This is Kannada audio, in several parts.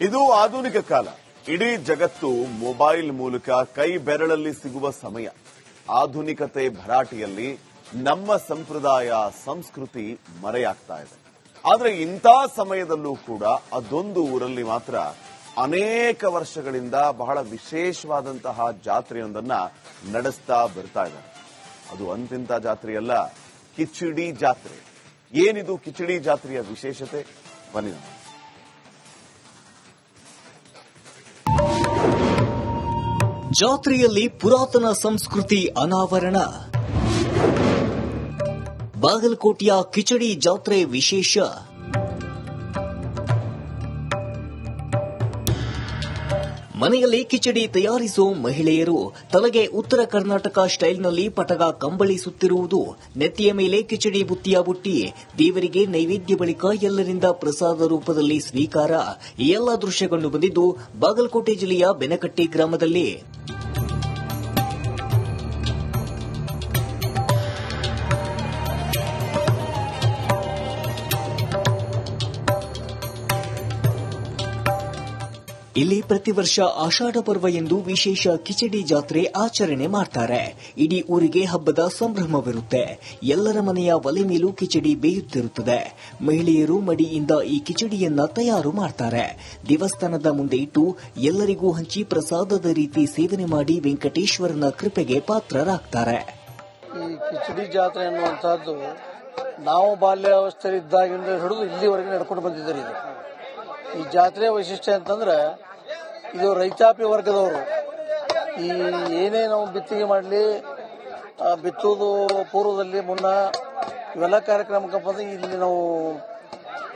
ಇದು ಆಧುನಿಕ ಕಾಲ. ಇಡೀ ಜಗತ್ತು ಮೊಬೈಲ್ ಮೂಲಕ ಕೈ ಬೆರಳಲ್ಲಿ ಸಿಗುವ ಸಮಯ. ಆಧುನಿಕತೆ ಭರಾಟೆಯಲ್ಲಿ ನಮ್ಮ ಸಂಪ್ರದಾಯ ಸಂಸ್ಕೃತಿ ಮರೆಯಾಗ್ತಾ ಇದೆ. ಆದರೆ ಇಂಥ ಸಮಯದಲ್ಲೂ ಕೂಡ ಅದೊಂದು ಊರಲ್ಲಿ ಮಾತ್ರ ಅನೇಕ ವರ್ಷಗಳಿಂದ ಬಹಳ ವಿಶೇಷವಾದಂತಹ ಜಾತ್ರೆಯೊಂದನ್ನ ನಡೆಸ್ತಾ ಬರ್ತಾ ಇದ್ದಾರೆ. ಅದು ಅಂತಿಂತ ಜಾತ್ರೆಯಲ್ಲ, ಕಿಚಡಿ ಜಾತ್ರೆ. ಏನಿದು ಕಿಚಡಿ ಜಾತ್ರೆಯ ವಿಶೇಷತೆ? ಬನ್ನಿ. ಜಾತ್ರೆಯಲ್ಲಿ ಪುರಾತನ ಸಂಸ್ಕೃತಿ ಅನಾವರಣ. ಬಾಗಲಕೋಟೆಯ ಕಿಚಡಿ ಜಾತ್ರೆ ವಿಶೇಷ. ಮನೆಯಲ್ಲಿ ಕಿಚಡಿ ತಯಾರಿಸುವ ಮಹಿಳೆಯರು ತಲೆಗೆ ಉತ್ತರ ಕರ್ನಾಟಕ ಸ್ಟೈಲ್ನಲ್ಲಿ ಪಟಗ ಕಂಬಳಿ ಸುತ್ತಿರುವುದು, ನೆತ್ತಿಯ ಮೇಲೆ ಕಿಚಡಿ ಬುತ್ತಿಯ ಬುಟ್ಟಿ, ದೇವರಿಗೆ ನೈವೇದ್ಯ ಬಳಿಕ ಎಲ್ಲರಿಂದ ಪ್ರಸಾದ ರೂಪದಲ್ಲಿ ಸ್ವೀಕಾರ. ಈ ಎಲ್ಲ ದೃಶ್ಯಗಳು ಬಂದಿದ್ದು ಬಾಗಲಕೋಟೆ ಜಿಲ್ಲೆಯ ಬೆನಕಟ್ಟಿ ಗ್ರಾಮದಲ್ಲಿ. ಇಲ್ಲಿ ಪ್ರತಿ ವರ್ಷ ಆಷಾಢ ಪರ್ವ ಎಂದು ವಿಶೇಷ ಕಿಚಡಿ ಜಾತ್ರೆ ಆಚರಣೆ ಮಾಡ್ತಾರೆ. ಇಡೀ ಊರಿಗೆ ಹಬ್ಬದ ಸಂಭ್ರಮವಿರುತ್ತೆ. ಎಲ್ಲರ ಮನೆಯ ಒಲೆ ಮೇಲೂ ಕಿಚಡಿ ಬೇಯುತ್ತಿರುತ್ತದೆ. ಮಹಿಳೆಯರು ಮಡಿಯಿಂದ ಈ ಕಿಚಡಿಯನ್ನ ತಯಾರು ಮಾಡ್ತಾರೆ. ದೇವಸ್ಥಾನದ ಮುಂದೆ ಇಟ್ಟು ಎಲ್ಲರಿಗೂ ಹಂಚಿ ಪ್ರಸಾದದ ರೀತಿ ಸೇವನೆ ಮಾಡಿ ವೆಂಕಟೇಶ್ವರನ ಕೃಪೆಗೆ ಪಾತ್ರರಾಗ್ತಾರೆ. ಈ ಕಿಚಡಿ ಜಾತ್ರೆ ಅನ್ನುವಂತಹದ್ದು ನಾವು ಬಾಲ್ಯಾವಸ್ಥೆಯಿದ್ದಾಗಿಂದ ಹಿಡಿದು ಇಲ್ಲಿವರೆಗೆ ನಡ್ಕೊಂಡು ಬಂದಿದ್ದಾರೆ. ಈ ಜಾತ್ರೆಯ ವೈಶಿಷ್ಟ್ಯ ಅಂತಂದ್ರೆ, ಇದು ರೈತಾಪಿ ವರ್ಗದವರು ಈ ಏನೇ ನಾವು ಬಿತ್ತಿಗೆ ಮಾಡಲಿ, ಬಿತ್ತುವುದು ಪೂರ್ವದಲ್ಲಿ ಮುನ್ನ ಇವೆಲ್ಲ ಕಾರ್ಯಕ್ರಮಕ್ಕೆ ಬಂದು ಇಲ್ಲಿ ನಾವು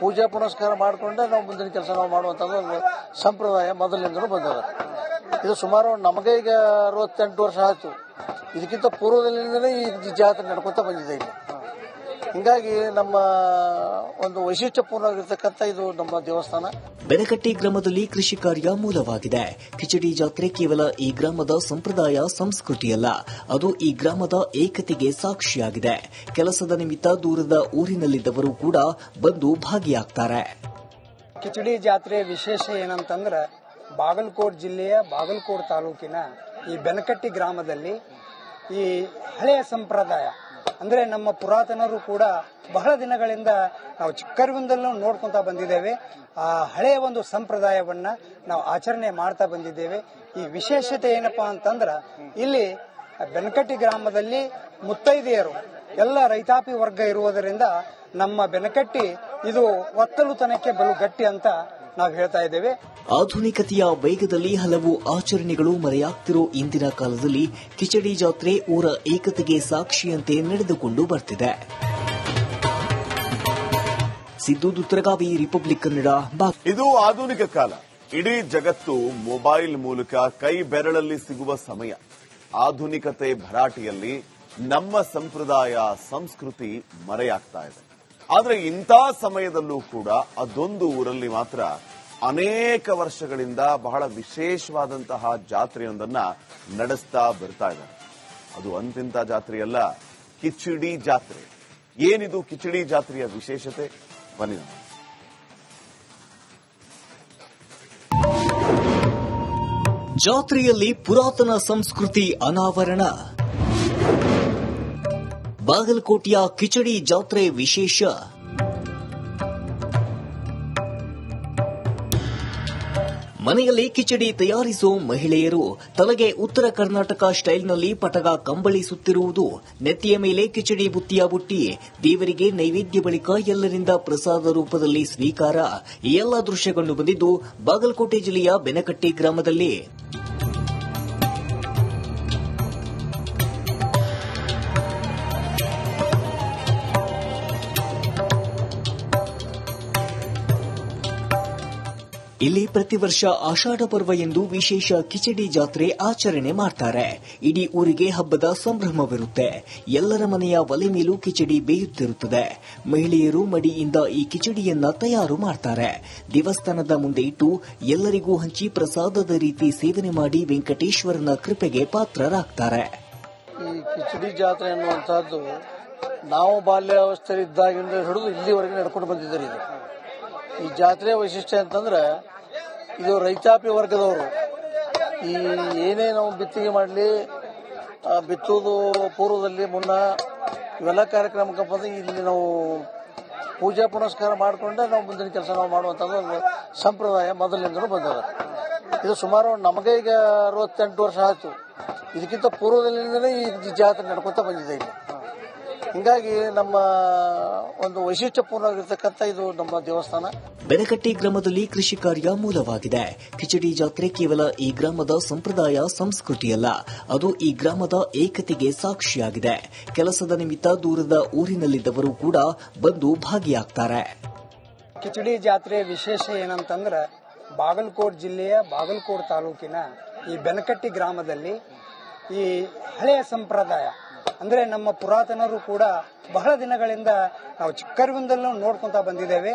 ಪೂಜಾ ಪುನಸ್ಕಾರ ಮಾಡಿಕೊಂಡೆ ನಾವು ಮುಂದಿನ ಕೆಲಸ ನಾವು ಮಾಡುವಂಥದ್ದು ಒಂದು ಸಂಪ್ರದಾಯ ಮೊದಲಿನಿಂದಲೂ ಬಂದದ. ಇದು ಸುಮಾರು ನಮಗೆ ಈಗ 68 ವರ್ಷ ಆಯಿತು. ಇದಕ್ಕಿಂತ ಪೂರ್ವದಲ್ಲಿಂದಲೇ ಈ ಜಾತ್ರೆ ನಡ್ಕೊತಾ ಬಂದಿದೆ ಇಲ್ಲಿ. ಹಿಂಗಾಗಿ ನಮ್ಮ ಒಂದು ವೈಶಿಷ್ಟ್ಯಪೂರ್ಣವಾಗಿರ್ತಕ್ಕಂಥ ಇದು ನಮ್ಮ ದೇವಸ್ಥಾನ. ಬೆನಕಟ್ಟಿ ಗ್ರಾಮದಲ್ಲಿ ಕೃಷಿ ಕಾರ್ಯ ಮೂಲವಾಗಿದೆ. ಕಿಚಡಿ ಜಾತ್ರೆ ಕೇವಲ ಈ ಗ್ರಾಮದ ಸಂಪ್ರದಾಯ ಸಂಸ್ಕೃತಿಯಲ್ಲ, ಅದು ಈ ಗ್ರಾಮದ ಏಕತೆಗೆ ಸಾಕ್ಷಿಯಾಗಿದೆ. ಕೆಲಸದ ನಿಮಿತ್ತ ದೂರದ ಊರಿನಲ್ಲಿದ್ದವರು ಕೂಡ ಬಂದು ಭಾಗಿಯಾಗ್ತಾರೆ. ಕಿಚಡಿ ಜಾತ್ರೆ ವಿಶೇಷ ಏನಂತಂದ್ರೆ, ಬಾಗಲಕೋಟೆ ಜಿಲ್ಲೆಯ ಬಾಗಲಕೋಟೆ ತಾಲೂಕಿನ ಈ ಬೆನಕಟ್ಟಿ ಗ್ರಾಮದಲ್ಲಿ ಈ ಹಳೆಯ ಸಂಪ್ರದಾಯ ಅಂದ್ರೆ ನಮ್ಮ ಪುರಾತನರು ಕೂಡ ಬಹಳ ದಿನಗಳಿಂದ ನಾವು ಚಿಕ್ಕರಿವಿಂದಲೂ ನೋಡ್ಕೊಂತ ಬಂದಿದ್ದೇವೆ. ಆ ಹಳೆಯ ಒಂದು ಸಂಪ್ರದಾಯವನ್ನ ನಾವು ಆಚರಣೆ ಮಾಡ್ತಾ ಬಂದಿದ್ದೇವೆ. ಈ ವಿಶೇಷತೆ ಏನಪ್ಪಾ ಅಂತಂದ್ರ, ಇಲ್ಲಿ ಬೆನಕಟ್ಟಿ ಗ್ರಾಮದಲ್ಲಿ ಮುತ್ತೈದೆಯರು ಎಲ್ಲ ರೈತಾಪಿ ವರ್ಗ ಇರುವುದರಿಂದ ನಮ್ಮ ಬೆನಕಟ್ಟಿ ಇದು ಒತ್ತಲುತನಕ್ಕೆ ಬಲು ಗಟ್ಟಿ ಅಂತ ನಾವು ಹೇಳ್ತಾ ಇದ್ದೇವೆ. ಆಧುನಿಕತೆಯ ವೇಗದಲ್ಲಿ ಹಲವು ಆಚರಣೆಗಳು ಮರೆಯಾಗ್ತಿರೋ ಇಂದಿನ ಕಾಲದಲ್ಲಿ ಕಿಚಡಿ ಜಾತ್ರೆ ಊರ ಏಕತೆಗೆ ಸಾಕ್ಷಿಯಂತೆ ನಡೆದುಕೊಂಡು ಬರ್ತಿದೆ. ಸಿದ್ದು ದುತ್ರಗಾವಿ, ರಿಪಬ್ಲಿಕ್ ಕನ್ನಡ. ಇದು ಆಧುನಿಕ ಕಾಲ. ಇಡೀ ಜಗತ್ತು ಮೊಬೈಲ್ ಮೂಲಕ ಕೈ ಬೆರಳಲ್ಲಿ ಸಿಗುವ ಸಮಯ. ಆಧುನಿಕತೆ ಭರಾಟೆಯಲ್ಲಿ ನಮ್ಮ ಸಂಪ್ರದಾಯ ಸಂಸ್ಕೃತಿ ಮರೆಯಾಗ್ತಾ ಇದೆ. ಆದರೆ ಇಂಥ ಸಮಯದಲ್ಲೂ ಕೂಡ ಅದೊಂದು ಊರಲ್ಲಿ ಮಾತ್ರ ಅನೇಕ ವರ್ಷಗಳಿಂದ ಬಹಳ ವಿಶೇಷವಾದಂತಹ ಜಾತ್ರೆಯೊಂದನ್ನ ನಡೆಸ್ತಾ ಬರ್ತಾ ಇದ್ದಾರೆ. ಅದು ಅಂತಿಂತ ಜಾತ್ರೆಯಲ್ಲ, ಕಿಚಡಿ ಜಾತ್ರೆ. ಏನಿದು ಕಿಚಡಿ ಜಾತ್ರೆಯ ವಿಶೇಷತೆ? ಬನ್ನಿ. ಜಾತ್ರೆಯಲ್ಲಿ ಪುರಾತನ ಸಂಸ್ಕೃತಿ ಅನಾವರಣ. ಬಾಗಲಕೋಟೆಯ ಕಿಚಡಿ ಜಾತ್ರೆ ವಿಶೇಷ. ಮನೆಯಲ್ಲಿ ಕಿಚಡಿ ತಯಾರಿಸುವ ಮಹಿಳೆಯರು ತಲೆಗೆ ಉತ್ತರ ಕರ್ನಾಟಕ ಸ್ಟೈಲ್ನಲ್ಲಿ ಪಟಗ ಕಂಬಳಿ ಸುತ್ತಿರುವುದು, ನೆತ್ತಿಯ ಮೇಲೆ ಕಿಚಡಿ ಬುತ್ತಿಯ ಬುಟ್ಟಿ, ದೇವರಿಗೆ ನೈವೇದ್ಯ ಬಳಿಕ ಎಲ್ಲರಿಂದ ಪ್ರಸಾದ ರೂಪದಲ್ಲಿ ಸ್ವೀಕಾರ. ಈ ಎಲ್ಲ ದೃಶ್ಯಗಳು ಬಂದಿದ್ದು ಬಾಗಲಕೋಟೆ ಜಿಲ್ಲೆಯ ಬೆನಕಟ್ಟಿ ಗ್ರಾಮದಲ್ಲಿ. ಇಲ್ಲಿ ಪ್ರತಿ ವರ್ಷ ಆಷಾಢ ಪರ್ವ ಎಂದು ವಿಶೇಷ ಕಿಚಡಿ ಜಾತ್ರೆ ಆಚರಣೆ ಮಾಡ್ತಾರೆ. ಇಡೀ ಊರಿಗೆ ಹಬ್ಬದ ಸಂಭ್ರಮವಿರುತ್ತೆ. ಎಲ್ಲರ ಮನೆಯ ಒಲೆ ಮೇಲೂ ಕಿಚಡಿ ಬೇಯುತ್ತಿರುತ್ತದೆ. ಮಹಿಳೆಯರು ಮಡಿಯಿಂದ ಈ ಕಿಚಡಿಯನ್ನ ತಯಾರು ಮಾಡ್ತಾರೆ. ದೇವಸ್ಥಾನದ ಮುಂದೆ ಇಟ್ಟು ಎಲ್ಲರಿಗೂ ಹಂಚಿ ಪ್ರಸಾದದ ರೀತಿ ಸೇವನೆ ಮಾಡಿ ವೆಂಕಟೇಶ್ವರನ ಕೃಪೆಗೆ ಪಾತ್ರರಾಗ್ತಾರೆ. ಈ ಕಿಚಡಿ ಜಾತ್ರೆ ಅನ್ನುವಂತಹದ್ದು ನಾವು ಬಾಲ್ಯಾವಸ್ಥೆಯಿದ್ದಾಗಿಂದ ಹಿಡಿದು ಇಲ್ಲಿವರೆಗೆ ನಡ್ಕೊಂಡು ಬಂದಿದ್ದಾರೆ. ಈ ಜಾತ್ರೆಯ ವೈಶಿಷ್ಟ್ಯ ಅಂತಂದ್ರೆ, ಇದು ರೈತಾಪಿ ವರ್ಗದವರು ಈ ಏನೇ ನಾವು ಬಿತ್ತಿಗೆ ಮಾಡಲಿ ಬಿತ್ತೋದು ಪೂರ್ವದಲ್ಲಿ ಮುನ್ನ ಇವೆಲ್ಲ ಕಾರ್ಯಕ್ರಮಕ್ಕೆ ಬಂದು ಇಲ್ಲಿ ನಾವು ಪೂಜಾ ಪುನಸ್ಕಾರ ಮಾಡಿಕೊಂಡೆ ನಾವು ಮುಂದಿನ ಕೆಲಸ ನಾವು ಮಾಡುವಂಥದ್ದು ಒಂದು ಸಂಪ್ರದಾಯ ಮೊದಲಿನಿಂದಲೂ ಬಂದದ. ಇದು ಸುಮಾರು ನಮಗೆ ಈಗ 68 ವರ್ಷ ಆಯಿತು. ಇದಕ್ಕಿಂತ ಪೂರ್ವದಲ್ಲಿಂದಲೇ ಈ ಜಾತ್ರೆ ನಡ್ಕೊತಾ ಬಂದಿದೆ ಇಲ್ಲಿ. ಹಿಂಗಾಗಿ ನಮ್ಮ ಒಂದು ವೈಶಿಷ್ಟ್ಯಪೂರ್ಣವಾಗಿರ್ತಕ್ಕಂಥ ಇದು ನಮ್ಮ ದೇವಸ್ಥಾನ. ಬೆನಕಟ್ಟಿ ಗ್ರಾಮದಲ್ಲಿ ಕೃಷಿ ಕಾರ್ಯ ಮೂಲವಾಗಿದೆ. ಕಿಚಡಿ ಜಾತ್ರೆ ಕೇವಲ ಈ ಗ್ರಾಮದ ಸಂಪ್ರದಾಯ ಸಂಸ್ಕೃತಿಯಲ್ಲ, ಅದು ಈ ಗ್ರಾಮದ ಏಕತೆಗೆ ಸಾಕ್ಷಿಯಾಗಿದೆ. ಕೆಲಸದ ನಿಮಿತ್ತ ದೂರದ ಊರಿನಲ್ಲಿದ್ದವರು ಕೂಡ ಬಂದು ಭಾಗಿಯಾಗ್ತಾರೆ. ಕಿಚಡಿ ಜಾತ್ರೆ ವಿಶೇಷ ಏನಂತಂದ್ರೆ ಬಾಗಲಕೋಟ್ ಜಿಲ್ಲೆಯ ಬಾಗಲಕೋಟ್ ತಾಲೂಕಿನ ಈ ಬೆನಕಟ್ಟಿ ಗ್ರಾಮದಲ್ಲಿ ಈ ಹಳೆಯ ಸಂಪ್ರದಾಯ ಅಂದ್ರೆ ನಮ್ಮ ಪುರಾತನರು ಕೂಡ ಬಹಳ ದಿನಗಳಿಂದ ನಾವು ಚಿಕ್ಕರಿವಿಂದಲೂ ನೋಡ್ಕೊಂತ ಬಂದಿದ್ದೇವೆ.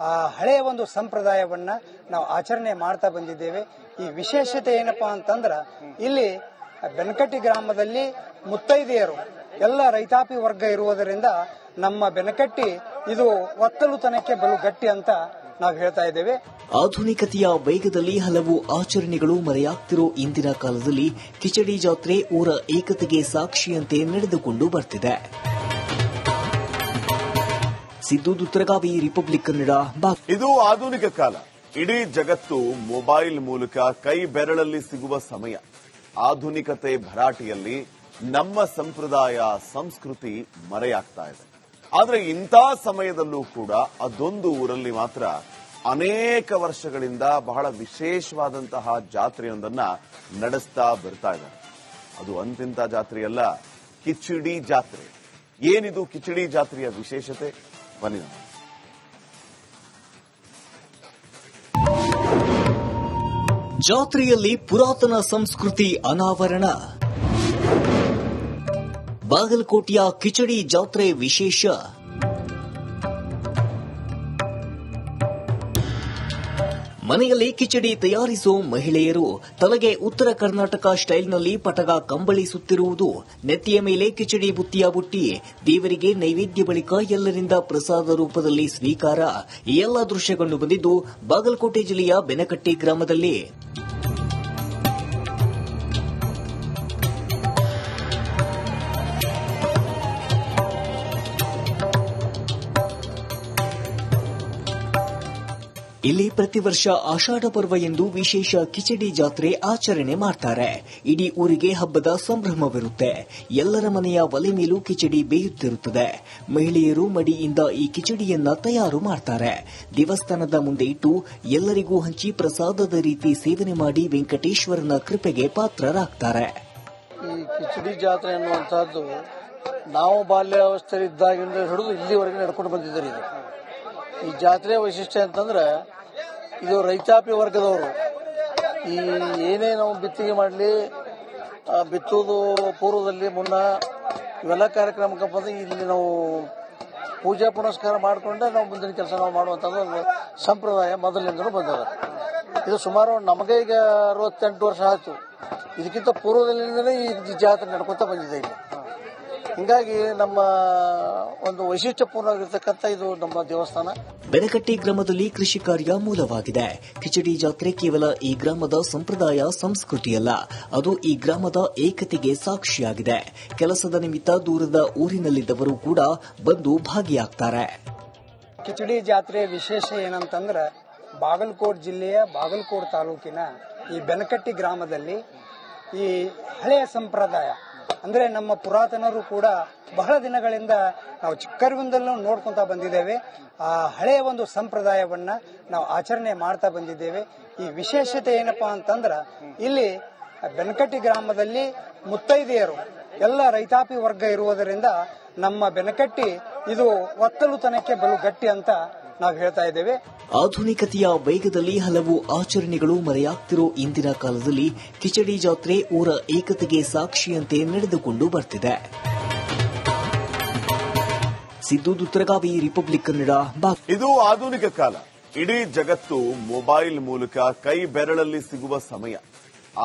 ಆ ಹಳೆಯ ಒಂದು ಸಂಪ್ರದಾಯವನ್ನ ನಾವು ಆಚರಣೆ ಮಾಡ್ತಾ ಬಂದಿದ್ದೇವೆ. ಈ ವಿಶೇಷತೆ ಏನಪ್ಪಾ ಅಂತಂದ್ರ ಇಲ್ಲಿ ಬೆನಕಟ್ಟಿ ಗ್ರಾಮದಲ್ಲಿ ಮುತ್ತೈದೆಯರು ಎಲ್ಲ ರೈತಾಪಿ ವರ್ಗ ಇರುವುದರಿಂದ ನಮ್ಮ ಬೆನಕಟ್ಟಿ ಇದು ಒತ್ತಲುತನಕ್ಕೆ ಬಲು ಗಟ್ಟಿ ಅಂತ ನಾವು ಹೇಳ್ತಾ ಇದ್ದೇವೆ. ಆಧುನಿಕತೆಯ ವೇಗದಲ್ಲಿ ಹಲವು ಆಚರಣೆಗಳು ಮರೆಯಾಗ್ತಿರೋ ಇಂದಿನ ಕಾಲದಲ್ಲಿ ಕಿಚಡಿ ಜಾತ್ರೆ ಊರ ಏಕತೆಗೆ ಸಾಕ್ಷಿಯಂತೆ ನಡೆದುಕೊಂಡು ಬರ್ತಿದೆ. ಸಿದ್ದು ದುತ್ರಗಾವಿ, ರಿಪಬ್ಲಿಕ್ ಕನ್ನಡ. ಇದು ಆಧುನಿಕ ಕಾಲ. ಇಡೀ ಜಗತ್ತು ಮೊಬೈಲ್ ಮೂಲಕ ಕೈ ಬೆರಳಲ್ಲಿ ಸಿಗುವ ಸಮಯ. ಆಧುನಿಕತೆ ಭರಾಟೆಯಲ್ಲಿ ನಮ್ಮ ಸಂಪ್ರದಾಯ ಸಂಸ್ಕೃತಿ ಮರೆಯಾಗ್ತಾ ಇದೆ. ಆದ್ರೆ ಇಂಥ ಸಮಯದಲ್ಲೂ ಕೂಡ ಅದೊಂದು ಊರಲ್ಲಿ ಮಾತ್ರ ಅನೇಕ ವರ್ಷಗಳಿಂದ ಬಹಳ ವಿಶೇಷವಾದಂತಹ ಜಾತ್ರೆಯೊಂದನ್ನ ನಡೆಸ್ತಾ ಬರ್ತಾ ಇದ್ದಾರೆ. ಅದು ಅಂತಿಂತ ಜಾತ್ರೆಯಲ್ಲ, ಕಿಚಡಿ ಜಾತ್ರೆ. ಏನಿದು ಕಿಚಡಿ ಜಾತ್ರೆಯ ವಿಶೇಷತೆ? ಬನ್ನಿ. ಜಾತ್ರೆಯಲ್ಲಿ ಪುರಾತನ ಸಂಸ್ಕೃತಿ ಅನಾವರಣ. ಬಾಗಲಕೋಟೆಯ ಕಿಚಡಿ ಜಾತ್ರೆ ವಿಶೇಷ. ಮನೆಯಲ್ಲಿ ಕಿಚಡಿ ತಯಾರಿಸುವ ಮಹಿಳೆಯರು ತಲೆಗೆ ಉತ್ತರ ಕರ್ನಾಟಕ ಸ್ಟೈಲ್ನಲ್ಲಿ ಪಟಗ ಕಂಬಳಿ ಸುತ್ತಿರುವುದು, ನೆತ್ತಿಯ ಮೇಲೆ ಕಿಚಡಿ ಬುತ್ತಿಯ ಬುಟ್ಟಿ, ದೇವರಿಗೆ ನೈವೇದ್ಯ ಬಳಿಕ ಎಲ್ಲರಿಂದ ಪ್ರಸಾದ ರೂಪದಲ್ಲಿ ಸ್ವೀಕಾರ. ಈ ಎಲ್ಲ ದೃಶ್ಯಗಳು ಬಂದಿದ್ದು ಬಾಗಲಕೋಟೆ ಜಿಲ್ಲೆಯ ಬೆನಕಟ್ಟಿ ಗ್ರಾಮದಲ್ಲಿ. ಇಲ್ಲಿ ಪ್ರತಿ ವರ್ಷ ಆಷಾಢ ಪರ್ವ ಎಂದು ವಿಶೇಷ ಕಿಚಡಿ ಜಾತ್ರೆ ಆಚರಣೆ ಮಾಡ್ತಾರೆ. ಇಡೀ ಊರಿಗೆ ಹಬ್ಬದ ಸಂಭ್ರಮವಿರುತ್ತೆ. ಎಲ್ಲರ ಮನೆಯ ಒಲೆ ಮೇಲೂ ಕಿಚಡಿ ಬೇಯುತ್ತಿರುತ್ತದೆ. ಮಹಿಳೆಯರು ಮಡಿಯಿಂದ ಈ ಕಿಚಡಿಯನ್ನ ತಯಾರು ಮಾಡ್ತಾರೆ. ದೇವಸ್ಥಾನದ ಮುಂದೆ ಇಟ್ಟು ಎಲ್ಲರಿಗೂ ಹಂಚಿ ಪ್ರಸಾದದ ರೀತಿ ಸೇವನೆ ಮಾಡಿ ವೆಂಕಟೇಶ್ವರನ ಕೃಪೆಗೆ ಪಾತ್ರರಾಗ್ತಾರೆ. ಈ ಕಿಚಡಿ ಜಾತ್ರೆ ಅನ್ನುವಂಥದ್ದು ನಾವು ಬಾಲ್ಯಾವಸ್ಥೆಯಿದ್ದಾಗಿಂದ ಹಿಡಿದು ಇಲ್ಲಿವರೆಗೆ ನಡ್ಕೊಂಡು ಬಂದಿದ್ದಾರೆ. ಇದು ಈ ಜಾತ್ರೆಯ ವೈಶಿಷ್ಟ್ಯ ಅಂತಂದ್ರೆ ಇದು ರೈತಾಪಿ ವರ್ಗದವರು ಈ ಏನೇ ನಾವು ಬಿತ್ತಿಗೆ ಮಾಡಲಿ ಬಿತ್ತೋದು ಪೂರ್ವದಲ್ಲಿ ಮುನ್ನ ಇವೆಲ್ಲ ಕಾರ್ಯಕ್ರಮಕ್ಕೆ ಬಂದು ಇಲ್ಲಿ ನಾವು ಪೂಜಾ ಪುನಸ್ಕಾರ ಮಾಡಿಕೊಂಡೆ ನಾವು ಮುಂದಿನ ಕೆಲಸ ನಾವು ಮಾಡುವಂಥದ್ದು ಒಂದು ಸಂಪ್ರದಾಯ ಮೊದಲಿನಿಂದಲೂ ಬಂದದ. ಇದು ಸುಮಾರು ನಮಗೆ ಈಗ 68 ವರ್ಷ ಆಯಿತು. ಇದಕ್ಕಿಂತ ಪೂರ್ವದಲ್ಲಿಂದಲೇ ಈ ಜಾತ್ರೆ ನಡ್ಕೊತಾ ಬಂದಿದೆ ಇಲ್ಲಿ. ಹಿಂಗಾಗಿ ನಮ್ಮ ಒಂದು ವೈಶಿಷ್ಟ್ಯಪೂರ್ಣವಾಗಿರ್ತಕ್ಕಂಥ ಇದು ನಮ್ಮ ದೇವಸ್ಥಾನ. ಬೆನಕಟ್ಟಿ ಗ್ರಾಮದಲ್ಲಿ ಕೃಷಿ ಕಾರ್ಯ ಮೂಲವಾಗಿದೆ. ಕಿಚಡಿ ಜಾತ್ರೆ ಕೇವಲ ಈ ಗ್ರಾಮದ ಸಂಪ್ರದಾಯ ಸಂಸ್ಕೃತಿಯಲ್ಲ, ಅದು ಈ ಗ್ರಾಮದ ಏಕತೆಗೆ ಸಾಕ್ಷಿಯಾಗಿದೆ. ಕೆಲಸದ ನಿಮಿತ್ತ ದೂರದ ಊರಿನಲ್ಲಿದ್ದವರು ಕೂಡ ಬಂದು ಭಾಗಿಯಾಗ್ತಾರೆ. ಕಿಚಡಿ ಜಾತ್ರೆ ವಿಶೇಷ ಏನಂತಂದ್ರೆ ಬಾಗಲಕೋಟ್ ಜಿಲ್ಲೆಯ ಬಾಗಲಕೋಟ್ ತಾಲೂಕಿನ ಈ ಬೆನಕಟ್ಟಿ ಗ್ರಾಮದಲ್ಲಿ ಈ ಹಳೆಯ ಸಂಪ್ರದಾಯ ಅಂದ್ರೆ ನಮ್ಮ ಪುರಾತನರು ಕೂಡ ಬಹಳ ದಿನಗಳಿಂದ ನಾವು ಚಿಕ್ಕರಿವಿಂದಲೂ ನೋಡ್ಕೊಂತ ಬಂದಿದ್ದೇವೆ. ಆ ಹಳೆಯ ಒಂದು ಸಂಪ್ರದಾಯವನ್ನ ನಾವು ಆಚರಣೆ ಮಾಡ್ತಾ ಬಂದಿದ್ದೇವೆ. ಈ ವಿಶೇಷತೆ ಏನಪ್ಪಾ ಅಂತಂದ್ರ ಇಲ್ಲಿ ಬೆನಕಟ್ಟಿ ಗ್ರಾಮದಲ್ಲಿ ಮುತ್ತೈದೆಯರು ಎಲ್ಲ ರೈತಾಪಿ ವರ್ಗ ಇರುವುದರಿಂದ ನಮ್ಮ ಬೆನಕಟ್ಟಿ ಇದು ಒತ್ತಲುತನಕ್ಕೆ ಬಲು ಗಟ್ಟಿ ಅಂತ ನಾವು ಹೇಳ್ತಾ ಇದ್ದೇವೆ. ಆಧುನಿಕತೆಯ ವೇಗದಲ್ಲಿ ಹಲವು ಆಚರಣೆಗಳು ಮರೆಯಾಗ್ತಿರೋ ಇಂದಿನ ಕಾಲದಲ್ಲಿ ಕಿಚಡಿ ಜಾತ್ರೆ ಊರ ಏಕತೆಗೆ ಸಾಕ್ಷಿಯಂತೆ ನಡೆದುಕೊಂಡು ಬರ್ತಿದೆ. ಸಿದ್ದು ದುತ್ರಗಾವಿ, ರಿಪಬ್ಲಿಕ್ ಕನ್ನಡ. ಇದು ಆಧುನಿಕ ಕಾಲ. ಇಡೀ ಜಗತ್ತು ಮೊಬೈಲ್ ಮೂಲಕ ಕೈ ಬೆರಳಲ್ಲಿ ಸಿಗುವ ಸಮಯ.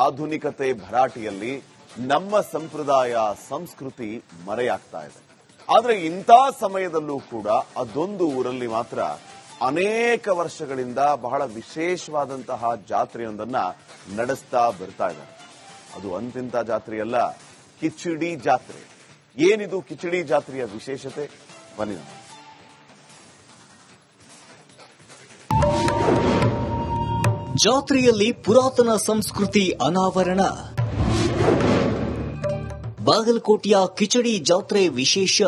ಆಧುನಿಕತೆ ಭರಾಟೆಯಲ್ಲಿ ನಮ್ಮ ಸಂಪ್ರದಾಯ ಸಂಸ್ಕೃತಿ ಮರೆಯಾಗ್ತಾ ಇದೆ. ಆದ್ರೆ ಇಂಥ ಸಮಯದಲ್ಲೂ ಕೂಡ ಅದೊಂದು ಊರಲ್ಲಿ ಮಾತ್ರ ಅನೇಕ ವರ್ಷಗಳಿಂದ ಬಹಳ ವಿಶೇಷವಾದಂತಹ ಜಾತ್ರೆಯೊಂದನ್ನ ನಡೆಸ್ತಾ ಬರ್ತಾ ಇದ್ದಾರೆ. ಅದು ಅಂತಿಂತ ಜಾತ್ರೆಯಲ್ಲ, ಕಿಚಡಿ ಜಾತ್ರೆ. ಏನಿದು ಕಿಚಡಿ ಜಾತ್ರೆಯ ವಿಶೇಷತೆ? ಬನ್ನಿ. ಜಾತ್ರೆಯಲ್ಲಿ ಪುರಾತನ ಸಂಸ್ಕೃತಿ ಅನಾವರಣ. ಬಾಗಲಕೋಟೆಯ ಕಿಚಡಿ ಜಾತ್ರೆ ವಿಶೇಷ.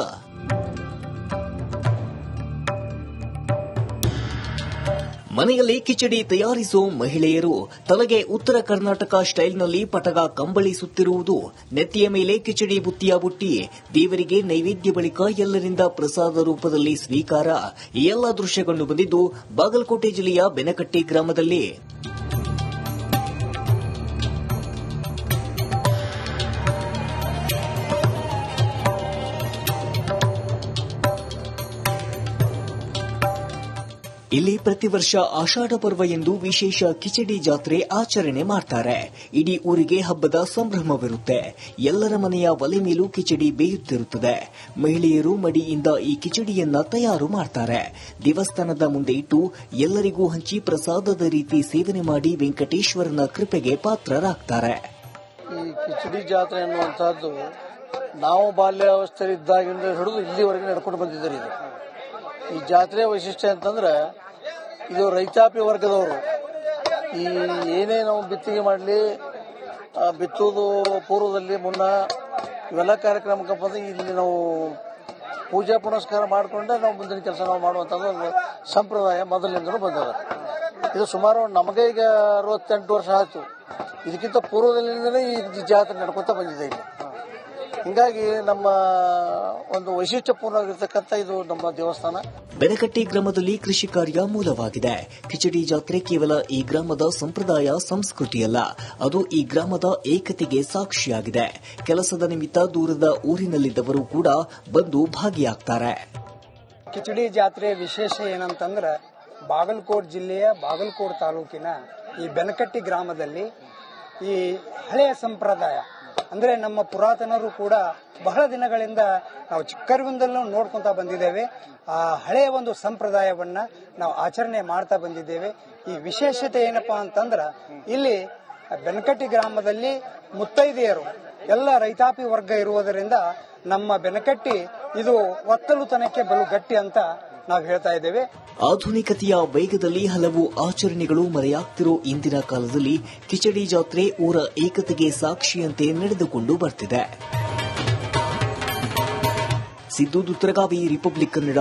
ಮನೆಯಲ್ಲಿ ಕಿಚಡಿ ತಯಾರಿಸುವ ಮಹಿಳೆಯರು ತಲೆಗೆ ಉತ್ತರ ಕರ್ನಾಟಕ ಸ್ಟೈಲ್ನಲ್ಲಿ ಪಟಗ ಕಂಬಳಿ ಸುತ್ತಿರುವುದು, ನೆತ್ತಿಯ ಮೇಲೆ ಕಿಚಡಿ ಬುತ್ತಿಯ ಬುಟ್ಟಿ, ದೇವರಿಗೆ ನೈವೇದ್ಯ ಬಳಿಕ ಎಲ್ಲರಿಂದ ಪ್ರಸಾದ ರೂಪದಲ್ಲಿ ಸ್ವೀಕಾರ. ಈ ಎಲ್ಲ ದೃಶ್ಯಗಳು ಬಂದಿದ್ದು ಬಾಗಲಕೋಟೆ ಜಿಲ್ಲೆಯ ಬೆನಕಟ್ಟಿ ಗ್ರಾಮದಲ್ಲಿ. ಇಲ್ಲಿ ಪ್ರತಿ ವರ್ಷ ಆಷಾಢ ಪರ್ವ ಎಂದು ವಿಶೇಷ ಕಿಚಡಿ ಜಾತ್ರೆ ಆಚರಣೆ ಮಾಡ್ತಾರೆ. ಇಡೀ ಊರಿಗೆ ಹಬ್ಬದ ಸಂಭ್ರಮವಿರುತ್ತೆ. ಎಲ್ಲರ ಮನೆಯ ಒಲೆ ಮೇಲೂ ಕಿಚಡಿ ಬೇಯುತ್ತಿರುತ್ತದೆ. ಮಹಿಳೆಯರು ಮಡಿಯಿಂದ ಈ ಕಿಚಡಿಯನ್ನ ತಯಾರು ಮಾಡ್ತಾರೆ. ದೇವಸ್ಥಾನದ ಮುಂದೆ ಇಟ್ಟು ಎಲ್ಲರಿಗೂ ಹಂಚಿ ಪ್ರಸಾದದ ರೀತಿ ಸೇವನೆ ಮಾಡಿ ವೆಂಕಟೇಶ್ವರನ ಕೃಪೆಗೆ ಪಾತ್ರರಾಗ್ತಾರೆ. ಈ ಕಿಚಡಿ ಜಾತ್ರೆ ಅನ್ನುವಂಥದ್ದು ನಾವು ಬಾಲ್ಯಾವಸ್ಥೆಯಲ್ಲಿದ್ದಾಗಿಂದ ಹಿಡಿದು ಇಲ್ಲಿವರೆಗೆ ನಡ್ಕೊಂಡು ಬಂದಿದ್ದಾರೆ. ಈ ಜಾತ್ರೆಯ ವೈಶಿಷ್ಟ್ಯ ಅಂತಂದ್ರೆ ಇದು ರೈತಾಪಿ ವರ್ಗದವರು ಈ ಏನೇ ನಾವು ಬಿತ್ತಿಗೆ ಮಾಡಲಿ, ಬಿತ್ತೋದು ಪೂರ್ವದಲ್ಲಿ ಮುನ್ನ ಇವೆಲ್ಲ ಕಾರ್ಯಕ್ರಮಕ್ಕೆ ಬಂದು ಇಲ್ಲಿ ನಾವು ಪೂಜಾ ಪುನಸ್ಕಾರ ಮಾಡಿಕೊಂಡೆ ನಾವು ಮುಂದಿನ ಕೆಲಸ ನಾವು ಮಾಡುವಂಥದ್ದು ಒಂದು ಸಂಪ್ರದಾಯ ಮೊದಲಿನಿಂದಲೂ ಬಂದದ. ಇದು ಸುಮಾರು ನಮಗೆ ಈಗ 68 ವರ್ಷ ಆಯಿತು. ಇದಕ್ಕಿಂತ ಪೂರ್ವದಲ್ಲಿಂದಲೇ ಈ ಜಾತ್ರೆ ನಡ್ಕೊತಾ ಬಂದಿದೆ ಇಲ್ಲಿ. ಹಿಂಗಾಗಿ ನಮ್ಮ ಒಂದು ವೈಶಿಷ್ಟ್ಯಪೂರ್ಣವಾಗಿರ್ತಕ್ಕಂಥ ಇದು ನಮ್ಮ ದೇವಸ್ಥಾನ. ಬೆನಕಟ್ಟಿ ಗ್ರಾಮದಲ್ಲಿ ಕೃಷಿ ಕಾರ್ಯ ಮೂಲವಾಗಿದೆ. ಕಿಚಡಿ ಜಾತ್ರೆ ಕೇವಲ ಈ ಗ್ರಾಮದ ಸಂಪ್ರದಾಯ ಸಂಸ್ಕೃತಿಯಲ್ಲ, ಅದು ಈ ಗ್ರಾಮದ ಏಕತೆಗೆ ಸಾಕ್ಷಿಯಾಗಿದೆ. ಕೆಲಸದ ನಿಮಿತ್ತ ದೂರದ ಊರಿನಲ್ಲಿದ್ದವರು ಕೂಡ ಬಂದು ಭಾಗಿಯಾಗ್ತಾರೆ. ಕಿಚಡಿ ಜಾತ್ರೆ ವಿಶೇಷ ಏನಂತಂದ್ರೆ ಬಾಗಲಕೋಟೆ ಜಿಲ್ಲೆಯ ಬಾಗಲಕೋಟೆ ತಾಲೂಕಿನ ಈ ಬೆನಕಟ್ಟಿ ಗ್ರಾಮದಲ್ಲಿ ಈ ಹಳೆಯ ಸಂಪ್ರದಾಯ ಅಂದ್ರೆ ನಮ್ಮ ಪುರಾತನರು ಕೂಡ ಬಹಳ ದಿನಗಳಿಂದ ನಾವು ಚಿಕ್ಕರಿವಿಂದಲೂ ನೋಡ್ಕೊಂತ ಬಂದಿದ್ದೇವೆ. ಆ ಹಳೆಯ ಒಂದು ಸಂಪ್ರದಾಯವನ್ನ ನಾವು ಆಚರಣೆ ಮಾಡ್ತಾ ಬಂದಿದ್ದೇವೆ. ಈ ವಿಶೇಷತೆ ಏನಪ್ಪಾ ಅಂತಂದ್ರ ಇಲ್ಲಿ ಬೆನಕಟ್ಟಿ ಗ್ರಾಮದಲ್ಲಿ ಮುತ್ತೈದೆಯರು ಎಲ್ಲ ರೈತಾಪಿ ವರ್ಗ ಇರುವುದರಿಂದ ನಮ್ಮ ಬೆನಕಟ್ಟಿ ಇದು ಒತ್ತಲುತನಕ್ಕೆ ಬಲು ಗಟ್ಟಿ ಅಂತ ನಾವು ಹೇಳ್ತಾ ಇದ್ದೇವೆ. ಆಧುನಿಕತೆಯ ವೇಗದಲ್ಲಿ ಹಲವು ಆಚರಣೆಗಳು ಮರೆಯಾಗ್ತಿರೋ ಇಂದಿನ ಕಾಲದಲ್ಲಿ ಕಿಚಡಿ ಜಾತ್ರೆ ಊರ ಏಕತೆಗೆ ಸಾಕ್ಷಿಯಂತೆ ನಡೆದುಕೊಂಡು ಬರ್ತಿದೆ. ಸಿದ್ದು ದುತ್ರಗಾವಿ, ರಿಪಬ್ಲಿಕ್ ಕನ್ನಡ.